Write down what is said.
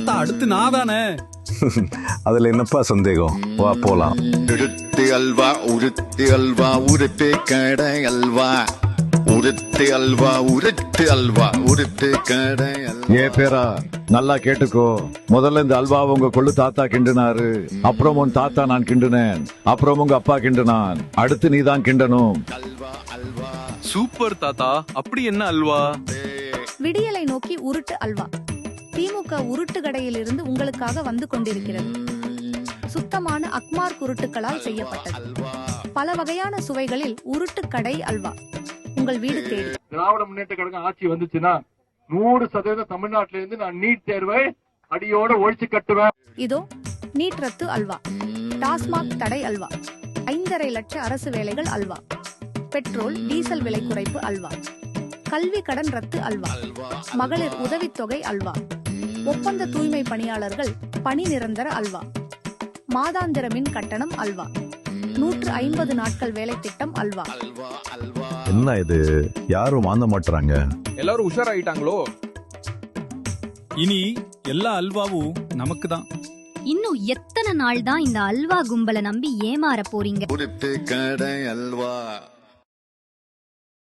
தாத்தா அடுத்து நான் தானே. அதுல என்னப்பா சந்தேகம், வா போலாம். உருட்டு அல்வா உருட்டு அல்வா உருட்டு கடை அல்வா உருட்டு அல்வா உருட்டு அல்வா உருட்டு கடை அல்வா. ஏ பேரா நல்லா கேட்டுக்கோ. முதல்ல இந்த அல்வா உங்க கொள்ளு தாத்தா கிண்டுனாரு, அப்புறம் உன் தாத்தா நான் கிண்டுனேன், அப்புறம் உங்க அப்பா கிண்டுனான், அடுத்து நீதான் கிண்டணும். சூப்பர் தாத்தா. அப்படி என்ன அல்வா? விடியலை நோக்கி உருட்டு அல்வா. திமுக உருட்டு கடையிலிருந்து உங்களுக்காக வந்து கொண்டிருக்கிறது. சுத்தமான அக்மார் குருட்டுகளால் செய்யப்பட்டது. பல வகையான சுவைகளில் உருட்டு கடை அல்வா உங்கள் வீடு தேடி. திராவிட முன்னேற்ற கழகம் ஆட்சி வந்துச்சுன்னா 100% தமிழ்நாட்டில இருந்து நான் நீட் தேர்வை அடியோட ஒழிச்சு கட்டுவேன். இதோ நீட் ரத்து அல்வா, டாஸ்மாக் தடை அல்வா, 5.5 லட்ச அரசு வேலைகள் அல்வா, பெட்ரோல் டீசல் விலை குறைப்பு அல்வா, கல்வி கடன் ரத்து அல்வா, மகளிர் உதவித்தொகை அல்வா, ஒப்பந்த தூய்மை பணியாளர்கள் பணி நிரந்தர அல்வா, மாதாந்திர மின் கட்டணம் அல்வா, 150 நாட்கள் வேலை திட்டம் அல்வா. என்ன இது, யாரும் வாங்க மாட்டாங்க. எல்லாரும் உஷாராயிட்டாங்களோ? இனி எல்லா அல்வாவும் நமக்கு தான். இன்னும் எத்தனை நாள் தான் இந்த அல்வா கும்பலை நம்பி ஏமாற போறீங்க? உருட்டு கடை அல்வா.